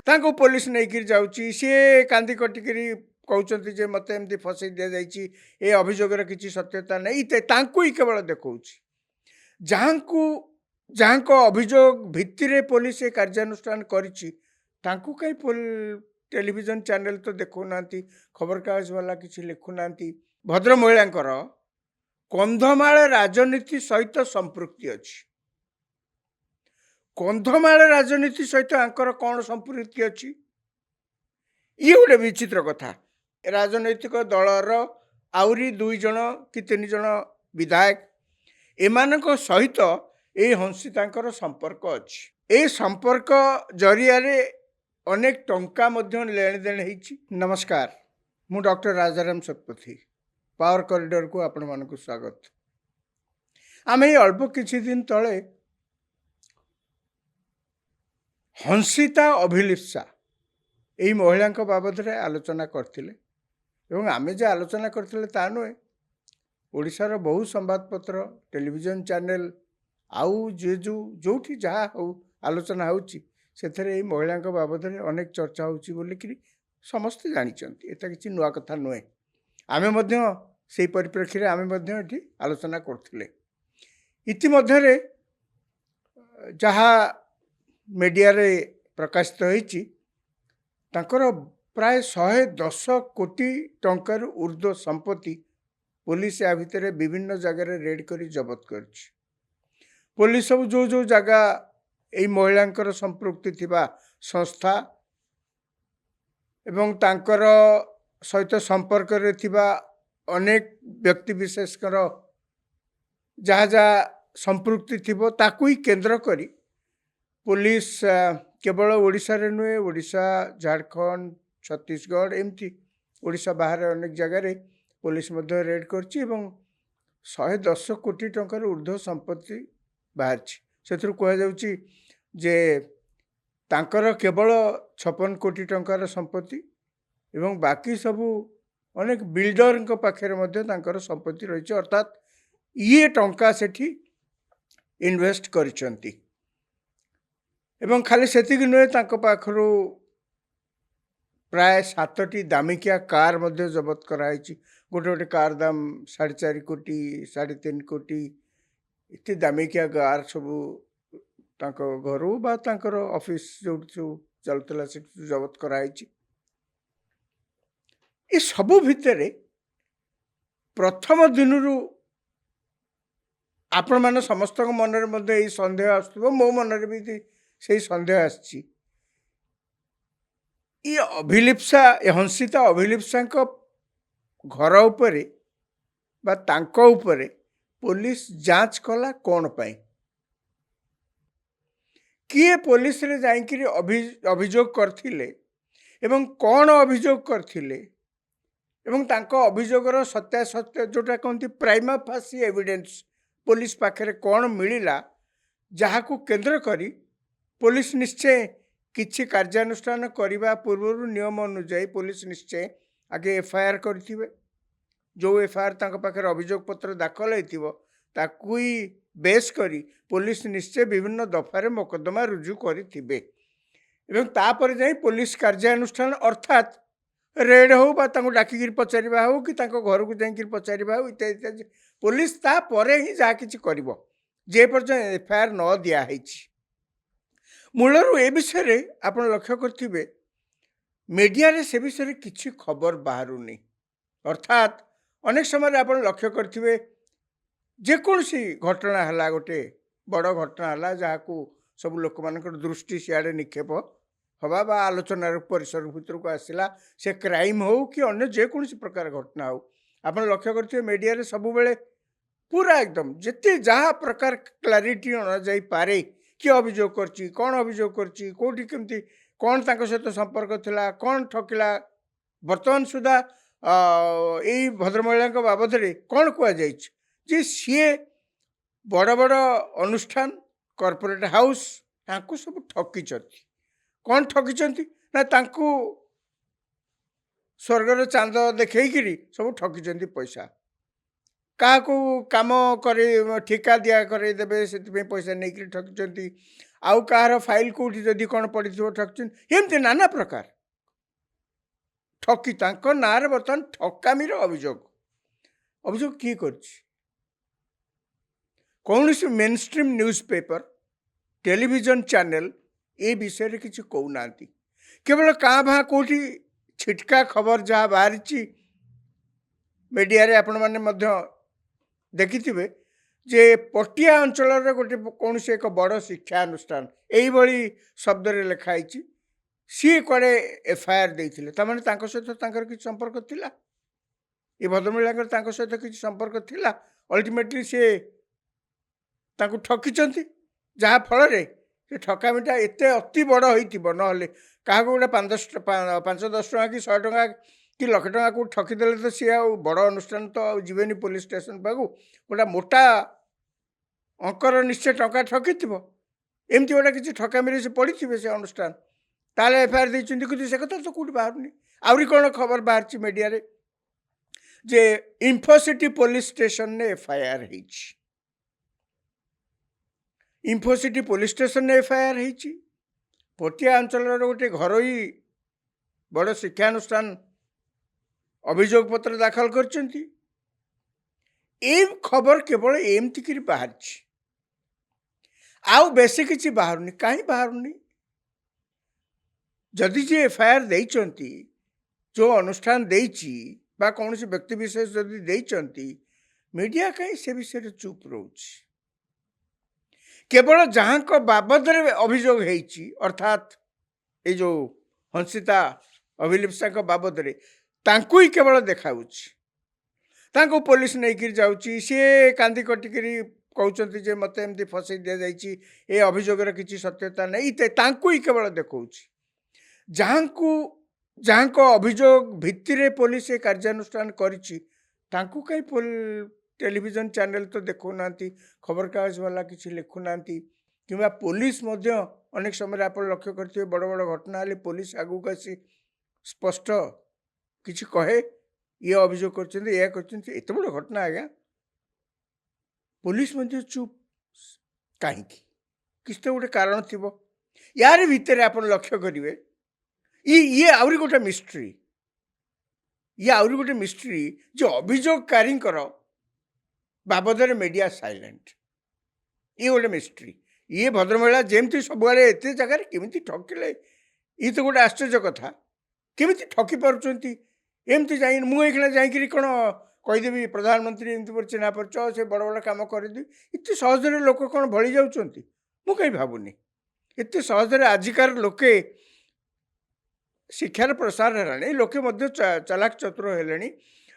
ତାଙ୍କୁ ପୋଲିସ ନେଇକିରି ଯାଉଛି, ସିଏ କାନ୍ଦି କଟିକିରି କହୁଛନ୍ତି ଯେ ମୋତେ ଏମିତି ଫସେଇ ଦିଆଯାଇଛି, ଏ ଅଭିଯୋଗର କିଛି ସତ୍ୟତା ନାହିଁ, ତାଙ୍କୁ ହିଁ କେବଳ ଦେଖାଉଛି। ଯାହାଙ୍କ ଅଭିଯୋଗ ଭିତ୍ତିରେ ପୋଲିସ ଏ କାର୍ଯ୍ୟାନୁଷ୍ଠାନ କରିଛି ତାଙ୍କୁ କାହିଁ ଟେଲିଭିଜନ ଚ୍ୟାନେଲ ତ ଦେଖାଉନାହାନ୍ତି, ଖବରକାଗଜ ବାଲା କିଛି ଲେଖୁନାହାନ୍ତି। ଭଦ୍ର ମହିଳାଙ୍କର କନ୍ଧମାଳ ରାଜନୀତି ସହିତ ସମ୍ପୃକ୍ତି ଅଛି। କନ୍ଧମାଳ ରାଜନୀତି ସହିତ ଆଙ୍କର କ'ଣ ସମ୍ପୃକ୍ତି ଅଛି? ଇଏ ଗୋଟେ ବିଚିତ୍ର କଥା। ରାଜନୈତିକ ଦଳର ଆହୁରି 2 ଜଣ କି 3 ଜଣ ବିଧାୟକ, ଏମାନଙ୍କ ସହିତ এই ହଂସିତାଙ୍କର ସମ୍ପର୍କ ଅଛି। এই ସମ୍ପର୍କ ଜରିଆରେ ଅନେକ ଟଙ୍କା ମଧ୍ୟ ଲେଣଦେଣ ହେଇଛି। ନମସ୍କାର, ମୁଁ ଡକ୍ଟର ରାଜାରାମ ଶତପଥୀ। ପାୱାର କରିଡରକୁ ଆପଣମାନଙ୍କୁ ସ୍ୱାଗତ। ଆମେ ଏଇ ଅଳ୍ପ କିଛି ଦିନ ତଳେ ହଂସିତା ଅଭିଲିପ୍ସା এই ମହିଳାଙ୍କ ବାବଦରେ ଆଲୋଚନା କରିଥିଲେ, ଏବଂ ଆମେ ଯେ ଆଲୋଚନା କରିଥିଲେ ତା ନୁହେଁ, ଓଡ଼ିଶାର ବହୁ ସମ୍ବାଦପତ୍ର, ଟେଲିଭିଜନ ଚ୍ୟାନେଲ ଆଉ ଯେଉଁଠି ଯାହା ହଉ ଆଲୋଚନା ହେଉଛି, ସେଥିରେ ଏଇ ମହିଳାଙ୍କ ବାବଦରେ ଅନେକ ଚର୍ଚ୍ଚା ହେଉଛି ବୋଲିକିରି ସମସ୍ତେ ଜାଣିଛନ୍ତି। ଏଟା କିଛି ନୂଆ କଥା ନୁହେଁ। ଆମେ ମଧ୍ୟ ସେଇ ପରିପ୍ରେକ୍ଷୀରେ ଆମେ ମଧ୍ୟ ଏଠି ଆଲୋଚନା କରୁଥିଲେ। ଇତିମଧ୍ୟରେ ଯାହା ମିଡ଼ିଆରେ ପ୍ରକାଶିତ ହୋଇଛି, ତାଙ୍କର ପ୍ରାୟ 110 କୋଟି ଟଙ୍କାରୁ ଉର୍ଦ୍ଧ୍ୱ ସମ୍ପତ୍ତି ପୋଲିସ ୟା ଭିତରେ ବିଭିନ୍ନ ଜାଗାରେ ରେଡ୍ କରି ଜବତ କରିଛି। ପୋଲିସ ସବୁ ଯେଉଁ ଜାଗା এই ମହିଳାଙ୍କର ସମ୍ପୃକ୍ତି ଥିବା ସଂସ୍ଥା ଏବଂ ତାଙ୍କର ସହିତ ସମ୍ପର୍କରେ ଥିବା ଅନେକ ବ୍ୟକ୍ତିବିଶେଷଙ୍କର ଯାହା ଯାହା ସମ୍ପୃକ୍ତି ଥିବ ତାକୁ ହିଁ କେନ୍ଦ୍ର କରି ପୋଲିସ କେବଳ ଓଡ଼ିଶାରେ ନୁହେଁ, ଓଡ଼ିଶା, ଝାଡ଼ଖଣ୍ଡ, ଛତିଶଗଡ଼, ଏମିତି ଓଡ଼ିଶା ବାହାରେ ଅନେକ ଜାଗାରେ ପୋଲିସ ମଧ୍ୟ ରେଡ୍ କରିଛି ଏବଂ 110 କୋଟି ଟଙ୍କାର ଉର୍ଦ୍ଧ୍ୱ ସମ୍ପତ୍ତି ବାହାରିଛି। ସେଥିରୁ କୁହାଯାଉଛି ଯେ ତାଙ୍କର କେବଳ 56 କୋଟି ଟଙ୍କାର ସମ୍ପତ୍ତି ଏବଂ ବାକି ସବୁ ଅନେକ ବିଲ୍ଡରଙ୍କ ପାଖରେ ମଧ୍ୟ ତାଙ୍କର ସମ୍ପତ୍ତି ରହିଛି, ଅର୍ଥାତ୍ ଇଏ ଟଙ୍କା ସେଠି ଇନଭେଷ୍ଟ କରିଛନ୍ତି। ଏବଂ ଖାଲି ସେତିକି ନୁହେଁ, ତାଙ୍କ ପାଖରୁ ପ୍ରାୟ 7ଟି ଦାମିକିଆ କାର୍ ମଧ୍ୟ ଜବତ କରାଯାଇଛି। ଗୋଟେ କାର୍ ଦାମ 4.5 କୋଟି, 3.5 କୋଟି, ଏତେ ଦାମିକିଆ କାର୍ ସବୁ ତାଙ୍କ ଘରୁ ବା ତାଙ୍କର ଅଫିସ ଯେଉଁଠି ସବୁ ଚାଲୁଥିଲା ସେଠି ଜବତ କରାଯାଇଛି। ଏସବୁ ଭିତରେ ପ୍ରଥମ ଦିନରୁ ଆପଣମାନେ ସମସ୍ତଙ୍କ ମନରେ ମଧ୍ୟ ଏଇ ସନ୍ଦେହ ଆସୁଥିବ, ମୋ ମନରେ ବି ସେଇ ସନ୍ଦେହ ଆସିଛି। ଏ ହଂସିତା ଅଭିଲିପ୍ସାଙ୍କ ଘର ଉପରେ ବା ତାଙ୍କ ଉପରେ ପୋଲିସ ଯାଞ୍ଚ କଲା କ'ଣ ପାଇଁ? କିଏ ପୋଲିସରେ ଯାଇକିରି ଅଭିଯୋଗ କରିଥିଲେ ଏବଂ କ'ଣ ଅଭିଯୋଗ କରିଥିଲେ ଏବଂ ତାଙ୍କ ଅଭିଯୋଗର ସତ୍ୟାସତ୍ୟ, ଯେଉଁଟା କହନ୍ତି ପ୍ରାଇମା ଫାସି ଏଭିଡେନ୍ସ, ପୋଲିସ ପାଖରେ କ'ଣ ମିଳିଲା, ଯାହାକୁ କେନ୍ଦ୍ର କରି ପୋଲିସ ନିଶ୍ଚୟ କିଛି କାର୍ଯ୍ୟାନୁଷ୍ଠାନ କରିବା ପୂର୍ବରୁ ନିୟମ ଅନୁଯାୟୀ ପୋଲିସ ନିଶ୍ଚୟ ଆଗେ FIR କରିଥିବେ। ଯେଉଁ FIR ତାଙ୍କ ପାଖରେ ଅଭିଯୋଗ ପତ୍ର ଦାଖଲ ହେଇଥିବ ତାକୁ ହିଁ ବେସ୍ କରି ପୋଲିସ ନିଶ୍ଚୟ ବିଭିନ୍ନ ଦଫାରେ ମୋକଦ୍ଦମା ରୁଜୁ କରିଥିବେ ଏବଂ ତାପରେ ଯାଇ ପୋଲିସ କାର୍ଯ୍ୟାନୁଷ୍ଠାନ, ଅର୍ଥାତ୍ ରେଡ୍ ହେଉ ବା ତାଙ୍କୁ ଡାକିକିରି ପଚାରିବା ହେଉ କି ତାଙ୍କ ଘରକୁ ଯାଇକିରି ପଚାରିବା ହେଉ, ଇତ୍ୟାଦି ଇତ୍ୟାଦି, ପୋଲିସ ତାପରେ ହିଁ ଯାହା କିଛି କରିବ, ଯେ ପର୍ଯ୍ୟନ୍ତ FIR ନ ଦିଆହେଇଛି। ମୂଳରୁ ଏ ବିଷୟରେ ଆପଣ ଲକ୍ଷ୍ୟ କରିଥିବେ ମିଡ଼ିଆରେ ସେ ବିଷୟରେ କିଛି ଖବର ବାହାରୁନି। ଅର୍ଥାତ୍ ଅନେକ ସମୟରେ ଆପଣ ଲକ୍ଷ୍ୟ କରିଥିବେ ଯେକୌଣସି ଘଟଣା ହେଲା, ଗୋଟେ ବଡ଼ ଘଟଣା ହେଲା, ଯାହାକୁ ସବୁ ଲୋକମାନଙ୍କର ଦୃଷ୍ଟି ସିଆଡ଼େ ନିକ୍ଷେପ ହେବା ବା ଆଲୋଚନାର ପରିସର ଭିତରକୁ ଆସିଲା, ସେ କ୍ରାଇମ୍ ହେଉ କି ଅନ୍ୟ ଯେକୌଣସି ପ୍ରକାର ଘଟଣା ହେଉ, ଆପଣ ଲକ୍ଷ୍ୟ କରିଥିବେ ମିଡ଼ିଆରେ ସବୁବେଳେ ପୁରା ଏକଦମ ଯେତେ ଯାହା ପ୍ରକାର କ୍ଲାରିଟି ଅଣାଯାଇପାରେ, କିଏ ଅଭିଯୋଗ କରିଛି, କ'ଣ ଅଭିଯୋଗ କରିଛି, କେଉଁଠି କେମିତି, କ'ଣ ତାଙ୍କ ସହିତ ସମ୍ପର୍କ ଥିଲା, କ'ଣ ଠକିଲା, ବର୍ତ୍ତମାନ ସୁଦ୍ଧା ଏଇ ଭଦ୍ରମହିଳାଙ୍କ ବାବଦରେ କ'ଣ କୁହାଯାଇଛି ଯେ ସିଏ ବଡ଼ ବଡ଼ ଅନୁଷ୍ଠାନ, କର୍ପୋରେଟ୍ ହାଉସ୍, ତାଙ୍କୁ ସବୁ ଠକିଛନ୍ତି। କ'ଣ ଠକିଛନ୍ତି ନା ତାଙ୍କୁ ସ୍ୱର୍ଗର ଚାନ୍ଦ ଦେଖେଇକିରି ସବୁ ଠକିଛନ୍ତି ପଇସା। କାହାକୁ କାମ କରି ଠିକା ଦିଆ କରେଇଦେବେ, ସେଥିପାଇଁ ପଇସା ନେଇକିରି ଠକିଛନ୍ତି। आउ कहार फाइल कौटी जदि कौन पड़ी ठकचन एमती नाना प्रकार ठकी नारे बर्तमान ठकामीर अभियोग अभियोग किए कर कौन सी mainstream newspaper television channel ए विषय किसी कहूना केवल काँ भाँ कौटी छिटका खबर जहाँ बाहरी मीडिया रे आपण मैंने देखि जे पटिया अंचल गोटे कौन से एक बड़ शिक्षा अनुष्ठान यही शब्द लिखाई सी कड़े एफआईआर देते सहित किसी संपर्क थिला ये भद्रमहिला सहित किसी संपर्क थिला अल्टीमेटली सी ठकी जहाँ फल से ठकामीटा एत अति बड़ हो क्या गोटे 5-10 टଙ୍କା कि 100 ଟଙ୍କା कि लक्ष टଙ୍କା को ठकीदे तो सी आ बड़ अनुष्ठान तो जीवेनि पुलिस स्टेशन पाक गोटा मोटा अंकर निश्चय टंका ठकी एमती गोटे किसी ठकामी से पड़ी से अनुष्ठान ताले एफआईआर देते कि से कथा तो कौट बाहर आहरी कौन खबर बाहर मीडिया रे जे इन्फोसिटी पुलिस स्टेशन ने एफआईआर हो इन्फोसिटी पुलिस स्टेशन ने एफआईआर हो पटिया अंचल गोटे घरोई बड़ शिक्षानुष्ठान अभियोग पत्र दाखल कर खबर केवल एमती बाहर आउ बेसी किसी बाहर कहीं बाहर जदि जे एफआईआर देइचंती जो अनुष्ठान देइची बा कौन से व्यक्ति विशेष जदि देइचंती मीडिया कहीं से विषय चुप रोच केवल जहाँ को बाबद अभियोग होइची अर्थात ये जो हंसिता अभिलिप्सा को बाबद तांकु ही केवल देखाउची तांको पुलिस नहीं जाउची सी कांदी कटिकरी कहते जे मत एमती फसई दि जाइए ये अभियोगर किसी सत्यता नहीं तांकु ही केवल देखौची जहाँ को अभियोग भित्तिरे पुलिस ये कार्यानुष्ठान करिची तांकु कहीं टेलीविजन चैनल तो देखुना खबर कागज वाला किसी लिखुना कि पुलिस अनेक समय आप लक्ष्य करते बड़ बड़ घटना हेल्ले पुलिस आगू आसी स्पष्ट किसी कहे ये अभियोग करते बड़ घटना आज्ञा पुलिस चुप कहीं किसी तो गोटे कारण थी यार भितर आप लक्ष्य करेंगे ये आउरी गोटे मिस्ट्री ये आउरी गोटे मिस्ट्री जो अभियोगकारी बाबद मीडिया साइलेंट ये गोटे मिस्ट्री ये भद्रमहिला जमती सब एत जगार केमी ठकिले ये तो गोटे आश्चर्य कथा केमी ठकी पार्टी एमती जा मुझे जाकि कौन कहीदेवी प्रधानमंत्री एमती पर चिन्हा परिचय से बड़ बड़ कम करदे इतने सहजरे लोक कौन भली जाऊँच मु कहीं भावुनी एत सहजरे आजिकार लोके शिक्षार प्रसार है लोके चालाक चतुर है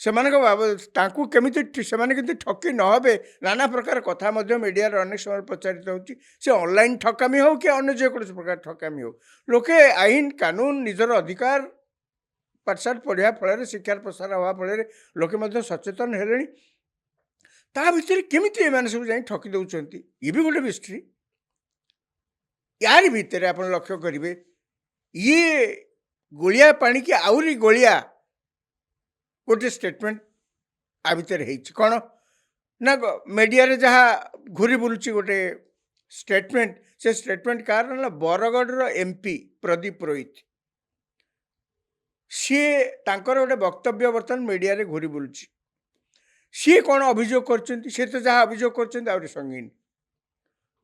ताकू केमिति सेमाने किंतु ठकी नहे नाना प्रकार कथा मीडिया अनेक समय प्रचारित होची से ऑनलाइन ठकामी हो कि अन्य जेकोसी प्रकार ठकामी हो लोके आईन कानून निजर अधिकार पाठशाठ पढ़ा फल शिक्षार प्रसार हवा फल लोके सचेतन है ता भितर केमिति एमाने सब जाई ठकी दउचंती ये भी गोटे मिस्ट्री यार भितर आप लक्ष्य करेंगे ये गोलिया पानी की आउरी गोलिया गोटे स्टेटमेंट आ भितर कौन ना मीडिया रे जहाँ घूरी बुलूची गोटे स्टेटमेंट से स्टेटमेंट कार ना बरगढ़ एमपी प्रदीप पुरोहित सी तांकर गोटे वक्तव्य बर्तमान मीडिया रे घूरी बुलूची सी कौन अभियोग कर तो जहाँ अभियोग कर संगीन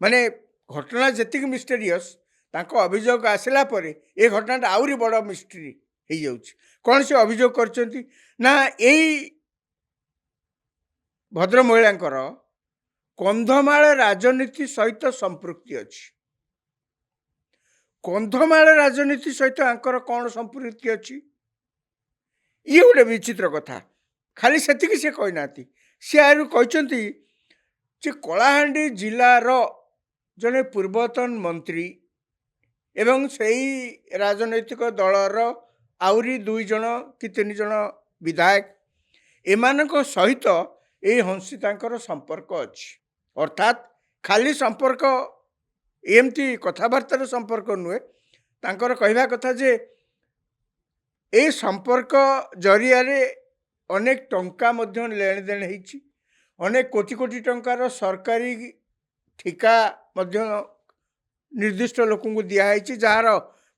माने घटना जी मिस्टेरियस तांको अभियोग आसला परे ए घटना आउरी बड़ मिस्ट्री हो जाउची कौन से अभियोग करचंती ना यही भद्र महिलांकर कंधमाल राजनीति सहित संपृक्ति अच्छी कंधमाल राजनीति सहित आंकर कौन संपृक्ति अच्छी ये गोटे विचित्र कथा खाली से कहना सी आरु कहते कलाहांडी जिलार जड़े पूर्वतन मंत्री एवं सही राजनैतिक दलर आउरी 2 जन कि 3 जन विधायक एमानक सहित ये हंसितांकर संपर्क अच्छी अर्थात खाली संपर्क एमती कथबार्तार संपर्क नुहे तांकर कहवा कथा जे ए संपर्क जरिया रे अनेक टंका मध्य लेन देन होइछि अनेक कोटी कोटी टंकार सरकारी ठिका मध्य निर्दिष्ट लोक दिखाई जार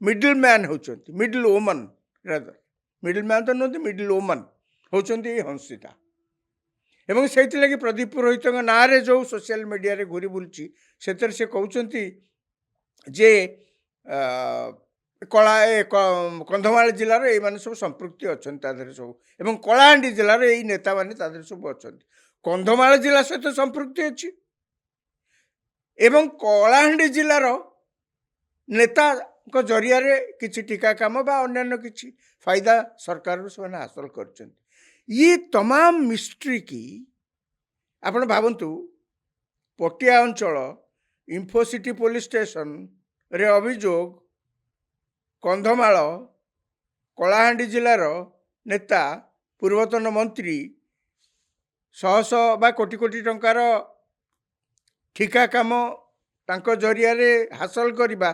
मिडिल मैन होती middle woman rather middle man तो नुहति मिडिल वोमन होती हंसिता एवं से लगी प्रदीप पुरोहित ना जो सोशल मीडिया रे घूरी बुलची से कहते जे कला कंधमाल जिलार ये सब संपृक्ति अच्छा सब एवं कलाहांडी जिलार यही नेता मैंने सब अच्छा कंधमाल जिला सहित संपृक्ति अच्छी एवं कलाहांडी जिलार नेता जरिया किसी टीका काम बा अन्य किसी फायदा सरकार से हासिल कर ये तमाम मिस्ट्री की आपण भावतु पटिया अंचल इन्फोसिटी पुलिस स्टेशन रे अभियोग कंधमाल कलाहांडी जिलार नेता पूर्वतन मंत्री शह शह बा कोटी कोटी टंकार ठिका काम तांको जरिया रे हासिल करवा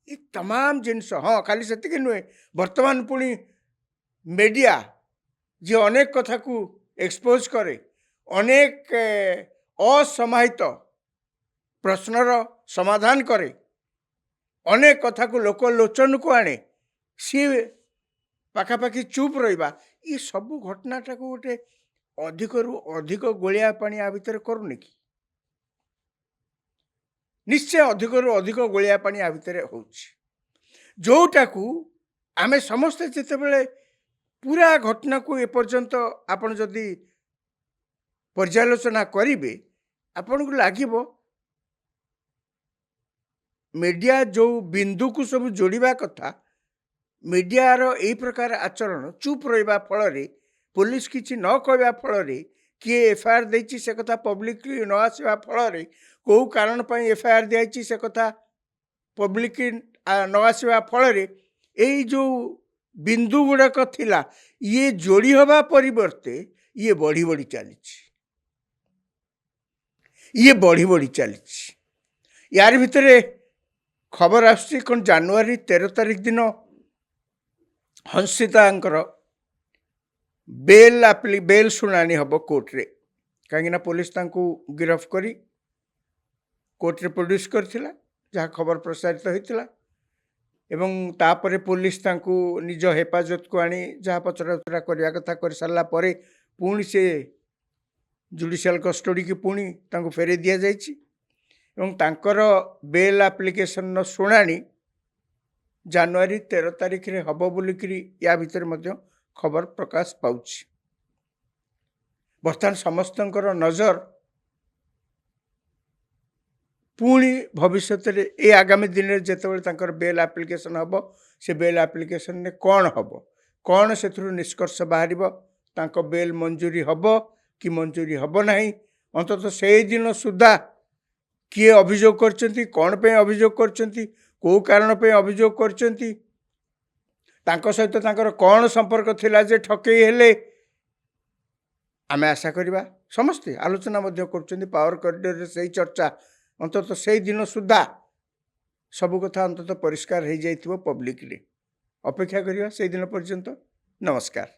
ये तमाम जिनस हाँ खाली से नुहे वर्तमान पुणी मीडिया जी अनेक कथा को एक्सपोज करे अनेक असमाहित प्रश्नर समाधान करे अनेक कथा को लोक लोचन को आने सी पाखापाखि चुप रहा ये सब घटनाटा को गोटे अधिक रु अधिक गोलिया पानी आ भितर करूनी कि निश्चय अधिक रु अधिक गोलिया पानी आ भितर जोटा को आमे समस्ते जिते पूरा घटना को एपर्यंत आपण जदि पर्यालोचना करेंगे आपण को लगे मीडिया जो बिंदु को सब जोड़वा कथा मीडिया रो यही प्रकार आचरण चुप रहा फल पुलिस किसी न कहवा फल किए एफआईआर देती से कथा पब्लिकली न आसवा फल कौ कारण एफआईआर दिखाई से कथा पब्लिक न आसवा फल यही जो बिंदु गुड़ाक थिला ये जोड़ी हवा परिवर्ते ये बढ़ी बढ़ी चली ये बढ़ी बढ़ी चली यार भितर खबर आसुची कौन जनवरी 13 तारिख दिन हंसिता बेल शुणाणी हम कोर्ट रे कहीं पुलिस गिरफ करी कोर्ट रे प्रोड्यूस करथिला जहाँ खबर प्रसारित होता एवं तापरे पुलिस निज हेफाजत को आनी जहाँ पचरा करने कथा कर सारा पुणी से जुडिशियल कस्टडी की पुणी फेरे दि जाइए तांकर बेल एप्लिकेशन शुणाणी जनवरी 13 तारिख रे हब बोलिकी या भितर मध्य खबर प्रकाश पाउछि बर्तमान समस्तंकर नजर पुणी भविष्य ये आगामी दिन में जिते बेल एप्लिकेशन हम से बेल एप्लिकेशन ने कौन हम कौन से निष्कर्ष बाहर बेल मंजूरी हम कि मंजूरी हम ना अंततः से दिन सुधा किए अभियोग करचंती कौन पे अभियोग करचंती को कारण पे अभियोग करचंती सहित कौन संपर्क थिला जे ठकई हेले आमे आशा करिबा समस्ते आलोचना मध्य करचंती पावर कॉरिडोर रे सही चर्चा अंततः से दिन सुधा सब कथा अंततः परिष्कार हो जाइथिबो पब्लिकली अपेक्षा करिबा से दिन पर्यंत नमस्कार।